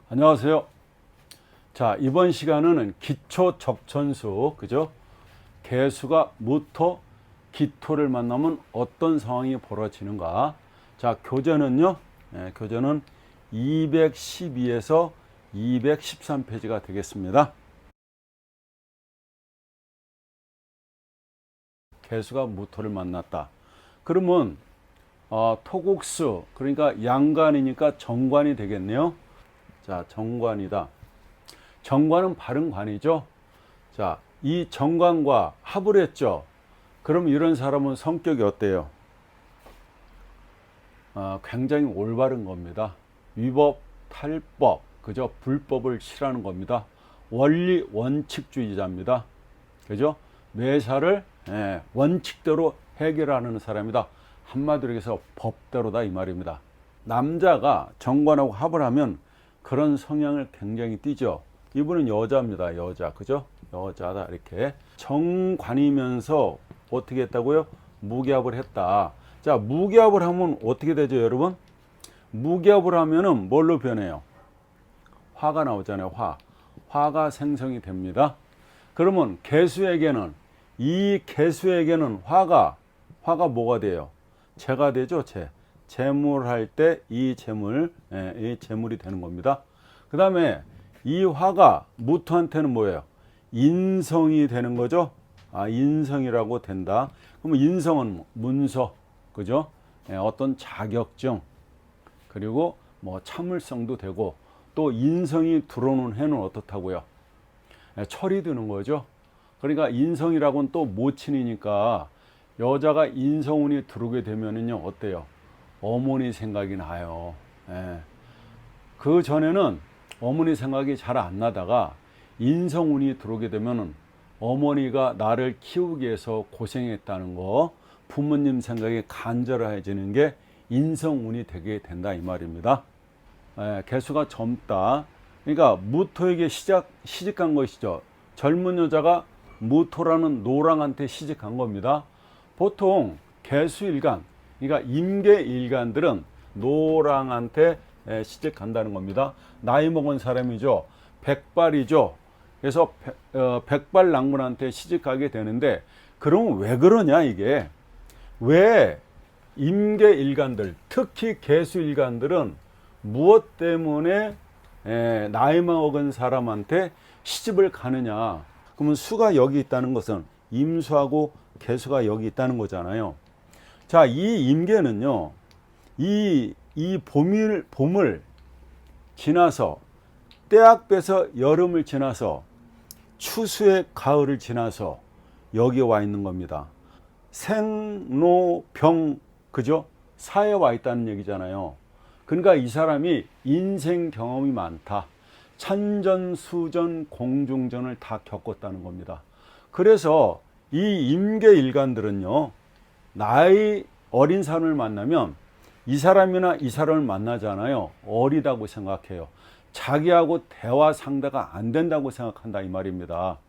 안녕하세요. 자, 이번 시간은 기초 적천수, 그죠? 개수가 무토, 기토를 만나면 어떤 상황이 벌어지는가? 자, 교재는요, 교재는 212에서 213페이지가 되겠습니다. 개수가 무토를 만났다. 그러면 토국수, 그러니까 양관이니까 정관이 되겠네요. 자, 정관이다. 정관은 바른 관이죠. 자, 이 정관과 합을 했죠. 그럼 이런 사람은 성격이 어때요? 굉장히 올바른 겁니다. 위법, 탈법, 그죠? 불법을 싫어하는 겁니다. 원리, 원칙주의자입니다. 그죠? 매사를 원칙대로 해결하는 사람이다. 한마디로 해서 법대로다 이 말입니다. 남자가 정관하고 합을 하면 그런 성향을 굉장히 띠죠. 이분은 여자입니다. 여자. 그죠? 여자다. 이렇게. 정관이면서 어떻게 했다고요? 무기합을 했다. 자, 무기합을 하면 어떻게 되죠, 여러분? 무기합을 하면은 뭘로 변해요? 화가 나오잖아요. 화가 생성이 됩니다. 그러면 개수에게는, 이 개수에게는 화가 뭐가 돼요? 재가 되죠, 재. 재물할 때 이 재물이 되는 겁니다. 그 다음에 이 화가 무토한테는 뭐예요? 인성이 되는 거죠. 인성이라고 된다. 그러면 인성은 문서, 그죠? 어떤 자격증, 그리고 뭐 참을성도 되고, 또 인성이 들어오는 해는 어떻다고요? 철이 드는 거죠. 그러니까 인성이라고는 또 모친이니까 여자가 인성운이 들어오게 되면은요, 어때요? 어머니 생각이 나요. 그 전에는 어머니 생각이 잘 안 나다가 인성운이 들어오게 되면은 어머니가 나를 키우기 위해서 고생했다는 거, 부모님 생각이 간절해지는 게 인성운이 되게 된다 이 말입니다. 개수가 젊다. 그러니까 무토에게 시집간 것이죠. 젊은 여자가 무토라는 노랑한테 시집간 겁니다. 보통 개수일간, 그러니까 임계일간들은 노랑한테 시집 간다는 겁니다. 나이 먹은 사람이죠. 백발이죠. 그래서 백발낭문한테 시집 가게 되는데, 그럼 왜 그러냐 이게? 왜 임계일간들, 특히 개수일간들은 무엇 때문에 나이 먹은 사람한테 시집을 가느냐? 그러면 수가 여기 있다는 것은 임수하고 개수가 여기 있다는 거잖아요. 자, 이 임계는요, 이 봄을 지나서, 때학배서 여름을 지나서, 추수의 가을을 지나서 여기에 와 있는 겁니다. 생로병, 그죠? 사에 와 있다는 얘기잖아요. 그러니까 이 사람이 인생 경험이 많다. 천전수전 공중전을 다 겪었다는 겁니다. 그래서 이 임계일간들은요, 나이 어린 사람을 만나면 이 사람이나 이 사람을 만나잖아요. 어리다고 생각해요. 자기하고 대화 상대가 안 된다고 생각한다 이 말입니다.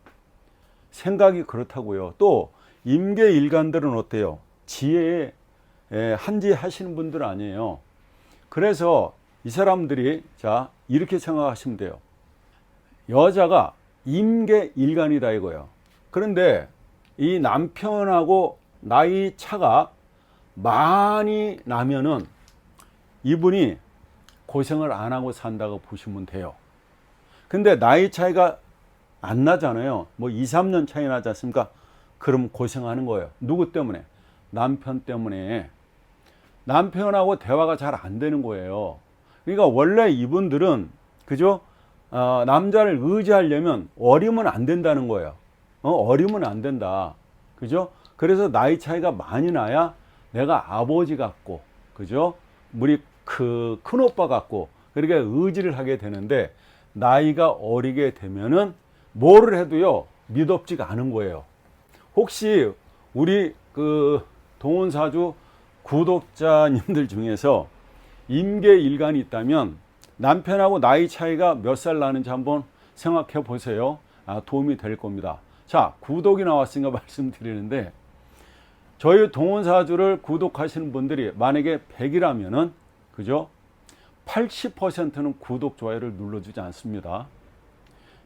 생각이 그렇다고요. 또 임계일간들은 어때요? 지혜에 한지하시는 분들 아니에요. 그래서 이 사람들이 자 이렇게 생각하시면 돼요. 여자가 임계일간이다 이거예요. 그런데 이 남편하고 나이 차가 많이 나면은 이분이 고생을 안 하고 산다고 보시면 돼요. 근데 나이 차이가 안 나잖아요. 뭐 2, 3년 차이 나지 않습니까? 그럼 고생하는 거예요. 누구 때문에? 남편 때문에. 남편하고 대화가 잘 안 되는 거예요. 그러니까 원래 이분들은, 그죠? 남자를 의지하려면 어리면 안 된다는 거예요. 어리면 안 된다. 그죠? 그래서 나이 차이가 많이 나야 내가 아버지 같고, 그죠? 우리 큰 오빠 같고, 그렇게 의지를 하게 되는데, 나이가 어리게 되면은 뭐를 해도요, 미덥지가 않은 거예요. 혹시 우리 동원사주 구독자님들 중에서 임계일간이 있다면 남편하고 나이 차이가 몇 살 나는지 한번 생각해 보세요. 도움이 될 겁니다. 자, 구독이 나왔으니까 말씀드리는데, 저희 동원사주를 구독하시는 분들이 만약에 100이라면은, 그죠? 80%는 구독, 좋아요를 눌러주지 않습니다.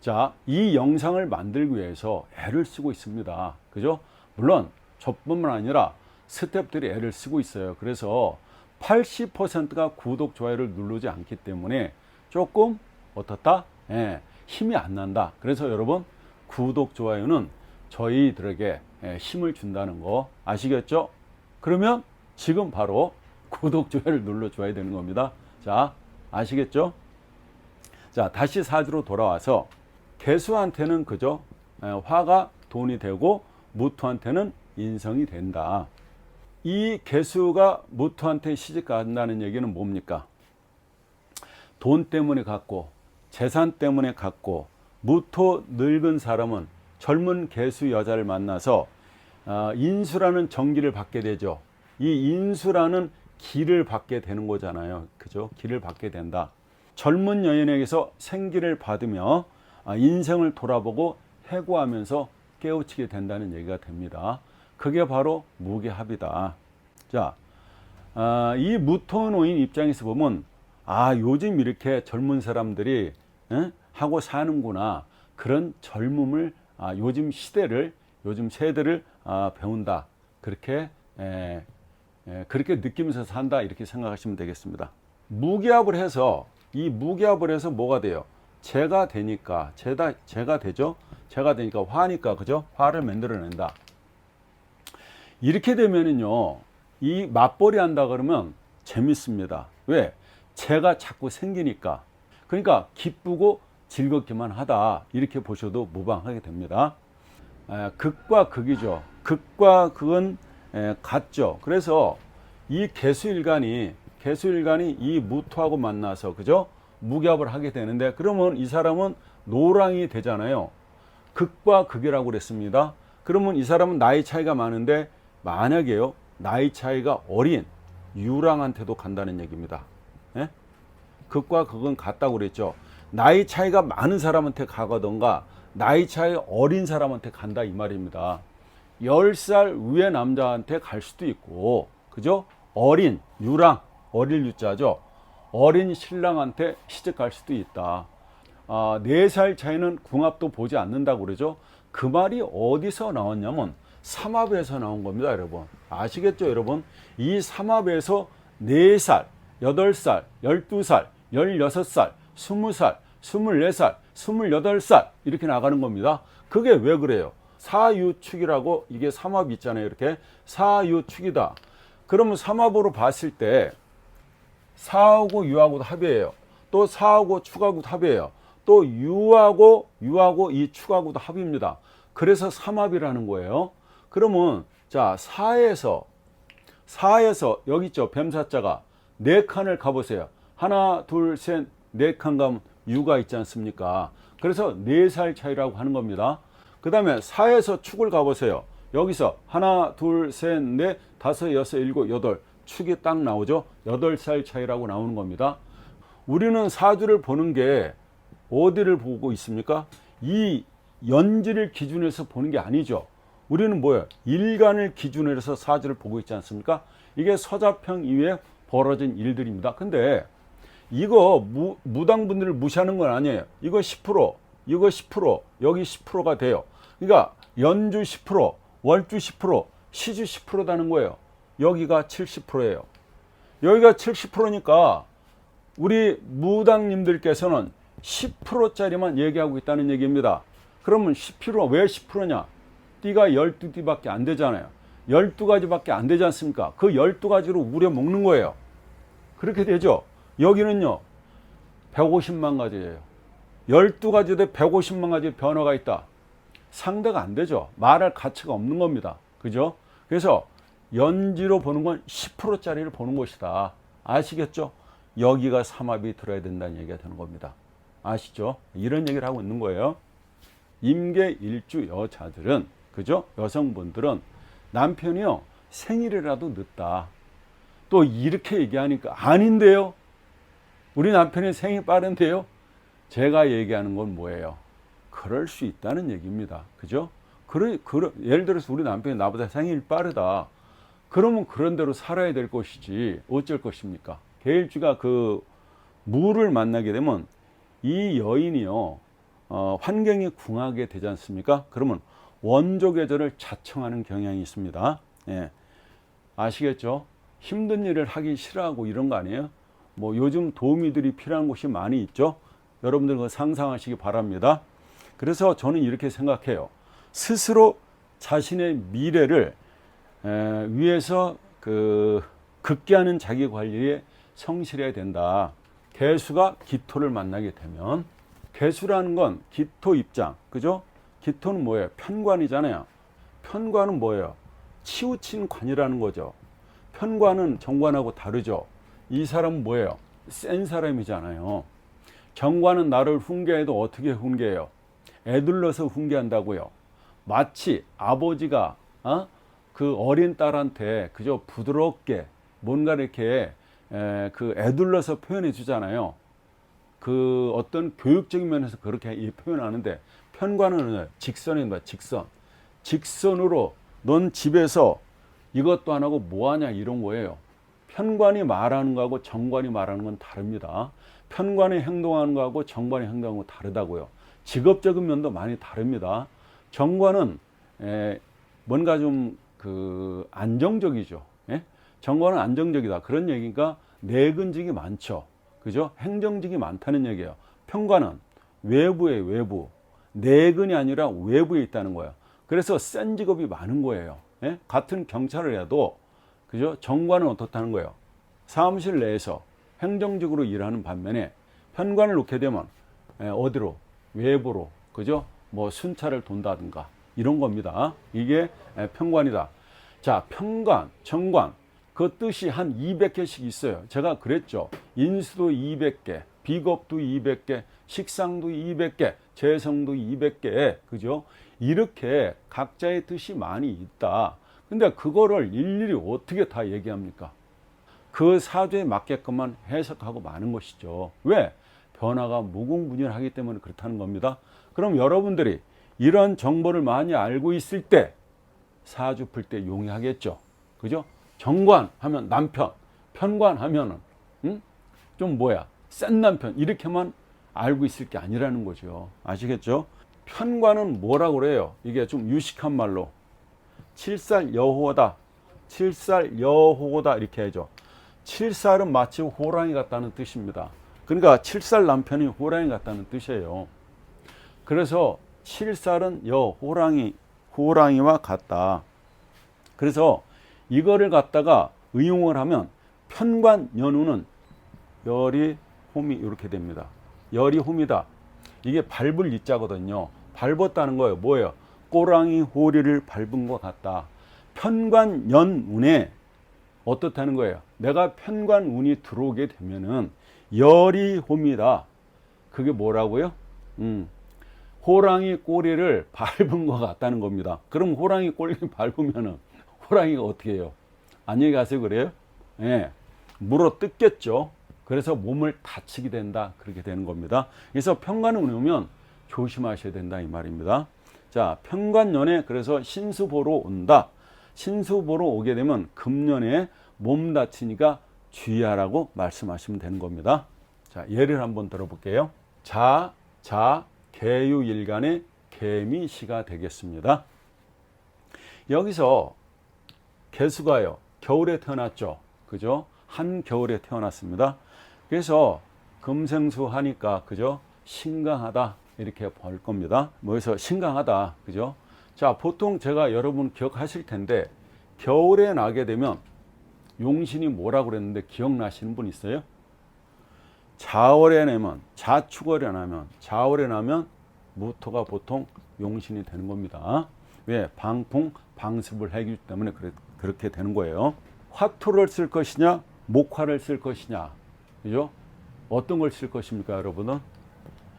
자, 이 영상을 만들기 위해서 애를 쓰고 있습니다. 그죠? 물론 저뿐만 아니라 스태프들이 애를 쓰고 있어요. 그래서 80%가 구독, 좋아요를 누르지 않기 때문에 조금 어떻다? 힘이 안 난다. 그래서 여러분, 구독, 좋아요는 저희들에게 힘을 준다는 거 아시겠죠? 그러면 지금 바로 구독, 좋아요를 눌러줘야 되는 겁니다. 자, 아시겠죠? 자, 다시 사주로 돌아와서 개수한테는 그죠? 화가 돈이 되고 무토한테는 인성이 된다. 이 개수가 무토한테 시집 간다는 얘기는 뭡니까? 돈 때문에 갔고 재산 때문에 갔고 무토 늙은 사람은 젊은 개수 여자를 만나서 인수라는 정기를 받게 되죠. 이 인수라는 길을 받게 되는 거잖아요. 그죠? 길을 받게 된다. 젊은 여인에게서 생기를 받으며 인생을 돌아보고 해고하면서 깨우치게 된다는 얘기가 됩니다. 그게 바로 무게합이다. 자, 이 무토노인 입장에서 보면 요즘 이렇게 젊은 사람들이 하고 사는구나. 그런 젊음을 요즘 시대를 요즘 세대를 배운다. 그렇게 느끼면서 산다. 이렇게 생각하시면 되겠습니다. 무게합을 해서 이 무게합을 해서 뭐가 돼요? 재가 되니까 재가 되죠. 재가 되니까 화니까 그죠? 화를 만들어낸다. 이렇게 되면은요, 이 맞벌이 한다 그러면 재밌습니다. 왜? 재가 자꾸 생기니까. 그러니까 기쁘고 즐겁기만 하다. 이렇게 보셔도 무방하게 됩니다. 극과 극이죠. 극과 극은 같죠. 그래서 이 개수일간이 이 무토하고 만나서 그죠? 무기합을 하게 되는데 그러면 이 사람은 노랑이 되잖아요. 극과 극이라고 그랬습니다. 그러면 이 사람은 나이 차이가 많은데 만약에요, 나이 차이가 어린 유랑한테도 간다는 얘기입니다. 예? 극과 극은 같다고 그랬죠. 나이 차이가 많은 사람한테 가거든가 나이 차이 어린 사람한테 간다 이 말입니다. 10살 위의 남자한테 갈 수도 있고, 그죠? 어린 유랑, 어릴 유자죠. 어린 신랑한테 시집 갈 수도 있다. 4살 차이는 궁합도 보지 않는다고 그러죠. 그 말이 어디서 나왔냐면 삼합에서 나온 겁니다, 여러분. 아시겠죠, 여러분? 이 삼합에서 4살, 8살, 12살, 16살, 20살, 24살, 28살 이렇게 나가는 겁니다. 그게 왜 그래요? 사유축이라고 이게 삼합이 있잖아요. 이렇게 사유축이다. 그러면 삼합으로 봤을 때 사하고 유하고도 합이에요. 또 사하고 축하고도 합이에요. 또 유하고 이 축하고도 합입니다. 그래서 삼합이라는 거예요. 그러면 자, 사에서 여기 있죠. 뱀사자가 4칸을 가보세요. 하나, 둘, 셋, 4칸 가면 유가 있지 않습니까? 그래서 4살 차이라고 하는 겁니다. 그 다음에 사에서 축을 가보세요. 여기서 하나, 둘, 셋, 넷, 다섯, 여섯, 일곱, 여덟 축이 딱 나오죠. 8살 차이라고 나오는 겁니다. 우리는 사주를 보는 게 어디를 보고 있습니까? 이 연지를 기준으로 해서 보는 게 아니죠. 우리는 뭐예요? 일간을 기준으로 해서 사주를 보고 있지 않습니까? 이게 서자평 이후에 벌어진 일들입니다. 근데 이거 무당분들을 무시하는 건 아니에요. 이거 10%, 이거 10%, 여기 10%가 돼요. 그러니까 연주 10%, 월주 10%, 시주 10%다는 거예요. 여기가 70%예요. 여기가 70%니까 우리 무당님들께서는 10%짜리만 얘기하고 있다는 얘기입니다. 그러면 10%, 왜 10%냐? 띠가 12띠밖에 안 되잖아요. 12가지밖에 안 되지 않습니까? 그 12가지로 우려 먹는 거예요. 그렇게 되죠. 여기는요, 150만 가지예요. 12가지에 150만 가지 변화가 있다. 상대가 안 되죠. 말할 가치가 없는 겁니다. 그죠? 그래서 연지로 보는 건 10%짜리를 보는 것이다. 아시겠죠? 여기가 삼합이 들어야 된다는 얘기가 되는 겁니다. 아시죠? 이런 얘기를 하고 있는 거예요. 임계 일주 여자들은, 그죠? 여성분들은 남편이요, 생일이라도 늦다. 또 이렇게 얘기하니까 아닌데요? 우리 남편이 생일 빠른데요? 제가 얘기하는 건 뭐예요? 그럴 수 있다는 얘기입니다. 그죠? 예를 들어서 우리 남편이 나보다 생일 빠르다. 그러면 그런 대로 살아야 될 것이지 어쩔 것입니까? 개일주가 그 무를 만나게 되면 이 여인이요, 환경이 궁하게 되지 않습니까? 그러면 원조 계절을 자청하는 경향이 있습니다. 예. 아시겠죠? 힘든 일을 하기 싫어하고 이런 거 아니에요? 뭐 요즘 도우미들이 필요한 곳이 많이 있죠? 여러분들 그거 상상하시기 바랍니다. 그래서 저는 이렇게 생각해요. 스스로 자신의 미래를 위해서 극기하는 자기 관리에 성실해야 된다. 개수가 기토를 만나게 되면, 개수라는 건 기토 입장, 그죠? 기토는 뭐예요? 편관이잖아요. 편관은 뭐예요? 치우친 관이라는 거죠. 편관은 정관하고 다르죠. 이 사람은 뭐예요? 센 사람이잖아요. 정관은 나를 훈계해도 어떻게 훈계해요? 애둘러서 훈계한다고요. 마치 아버지가 그 어린 딸한테 그저 부드럽게 뭔가 이렇게 애둘러서 표현해 주잖아요. 그 어떤 교육적인 면에서 그렇게 표현하는데, 편관은 직선입니다. 직선. 직선으로 넌 집에서 이것도 안 하고 뭐 하냐 이런 거예요. 편관이 말하는 거하고 정관이 말하는 건 다릅니다. 편관이 행동하는 거하고 정관이 행동하는 거 다르다고요. 직업적인 면도 많이 다릅니다. 정관은 뭔가 좀 안정적이죠. 예? 정관은 안정적이다. 그런 얘기가 내근직이 많죠. 그죠? 행정직이 많다는 얘기예요. 편관은 외부에 외부. 내근이 아니라 외부에 있다는 거예요. 그래서 센 직업이 많은 거예요. 예? 같은 경찰을 해도, 그죠? 정관은 어떻다는 거예요? 사무실 내에서 행정직으로 일하는 반면에 편관을 놓게 되면 어디로? 외부로. 그죠? 뭐 순찰을 돈다든가 이런 겁니다. 이게 편관이다. 자, 편관, 정관. 그 뜻이 한 200개씩 있어요. 제가 그랬죠. 인수도 200개, 비겁도 200개, 식상도 200개, 재성도 200개. 그죠? 이렇게 각자의 뜻이 많이 있다. 근데 그거를 일일이 어떻게 다 얘기합니까? 그 사주에 맞게끔만 해석하고 마는 것이죠. 왜? 변화가 무궁무진하기 때문에 그렇다는 겁니다. 그럼 여러분들이 이런 정보를 많이 알고 있을 때 사주 풀 때 용이하겠죠. 그죠? 정관 하면 남편, 편관 하면은 좀 센 남편, 이렇게만 알고 있을 게 아니라는 거죠. 아시겠죠? 편관은 뭐라고 그래요? 이게 좀 유식한 말로 칠살 여호다, 칠살 여호다 이렇게 하죠. 칠살은 마치 호랑이 같다는 뜻입니다. 그러니까 칠살 남편이 호랑이 같다는 뜻이에요. 그래서 칠살은 호랑이와 같다. 그래서 이거를 갖다가 의용을 하면 편관 연우는 열이 홈이 이렇게 됩니다. 열이 홈이다. 이게 밟을 이자거든요. 밟았다는 거예요. 뭐예요? 꼬랑이 호리를 밟은 것 같다. 편관 연운에 어떻다는 거예요? 내가 편관 운이 들어오게 되면은 열이 홈이다. 그게 뭐라고요? 호랑이 꼬리를 밟은 것 같다는 겁니다. 그럼 호랑이 꼬리를 밟으면은 호랑이가 어떻게 해요? 안녕히 가세요 그래요? 예, 물어 뜯겠죠. 그래서 몸을 다치게 된다. 그렇게 되는 겁니다. 그래서 편관운이 오면 조심하셔야 된다 이 말입니다. 자, 편관년에 그래서 신수보로 온다. 신수보로 오게 되면 금년에 몸 다치니까 주의하라고 말씀하시면 되는 겁니다. 자, 예를 한번 들어볼게요. 개유일간의 개미시가 되겠습니다. 여기서 개수가요, 겨울에 태어났죠. 그죠? 한겨울에 태어났습니다. 그래서 금생수 하니까, 그죠? 신강하다. 이렇게 볼 겁니다. 뭐해서 신강하다. 그죠? 자, 보통 제가 여러분 기억하실 텐데, 겨울에 나게 되면 용신이 뭐라고 그랬는데 기억나시는 분 있어요? 자월에 나면, 자축월에 나면, 자월에 나면 무토가 보통 용신이 되는 겁니다. 왜? 방풍, 방습을 하기 때문에 그렇게 되는 거예요. 화토를 쓸 것이냐, 목화를 쓸 것이냐, 그죠? 어떤 걸 쓸 것입니까, 여러분은?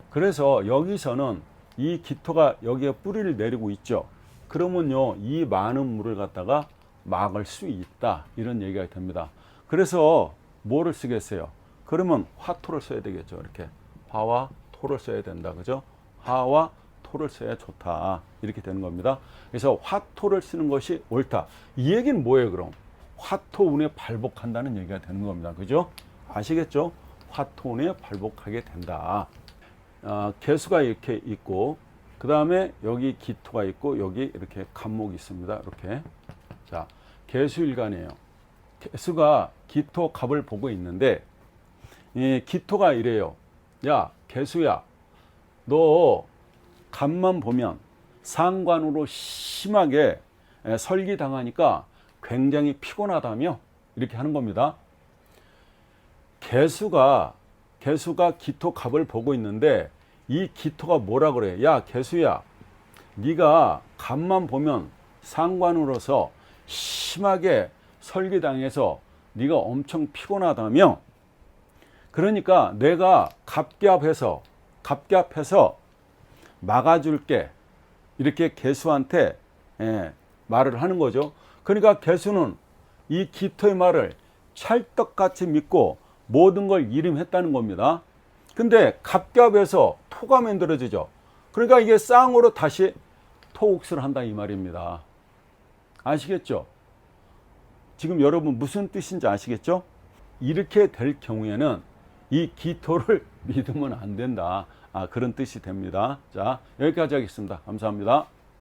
그래서 여기서는 이 기토가 여기에 뿌리를 내리고 있죠. 그러면요, 이 많은 물을 갖다가 막을 수 있다. 이런 얘기가 됩니다. 그래서 뭐를 쓰겠어요? 그러면 화토를 써야 되겠죠. 이렇게 화와 토를 써야 된다. 그죠? 화와 토를 써야 좋다. 이렇게 되는 겁니다. 그래서 화토를 쓰는 것이 옳다. 이 얘기는 뭐예요, 그럼? 화토운에 발복한다는 얘기가 되는 겁니다. 그죠? 아시겠죠? 화톤에 발복하게 된다. 개수가 이렇게 있고, 그 다음에 여기 기토가 있고, 여기 이렇게 간목이 있습니다. 이렇게. 자, 개수일간이에요. 개수가 기토 갑을 보고 있는데, 이 기토가 이래요. 야, 개수야, 너 갑만 보면 상관으로 심하게 설기당하니까 굉장히 피곤하다며 이렇게 하는 겁니다. 개수가 기토 갑을 보고 있는데 이 기토가 뭐라 그래? 야, 개수야, 네가 갑만 보면 상관으로서 심하게 설기당해서 네가 엄청 피곤하다며. 그러니까 내가 갑갑해서 막아줄게. 이렇게 개수한테 말을 하는 거죠. 그러니까 개수는 이 기토의 말을 찰떡같이 믿고 모든 걸 이름했다는 겁니다. 근데 갑갑에서 토가 만들어지죠. 그러니까 이게 쌍으로 다시 토옥수를 한다 이 말입니다. 아시겠죠? 지금 여러분 무슨 뜻인지 아시겠죠? 이렇게 될 경우에는 이 기토를 믿으면 안 된다. 그런 뜻이 됩니다. 자, 여기까지 하겠습니다. 감사합니다.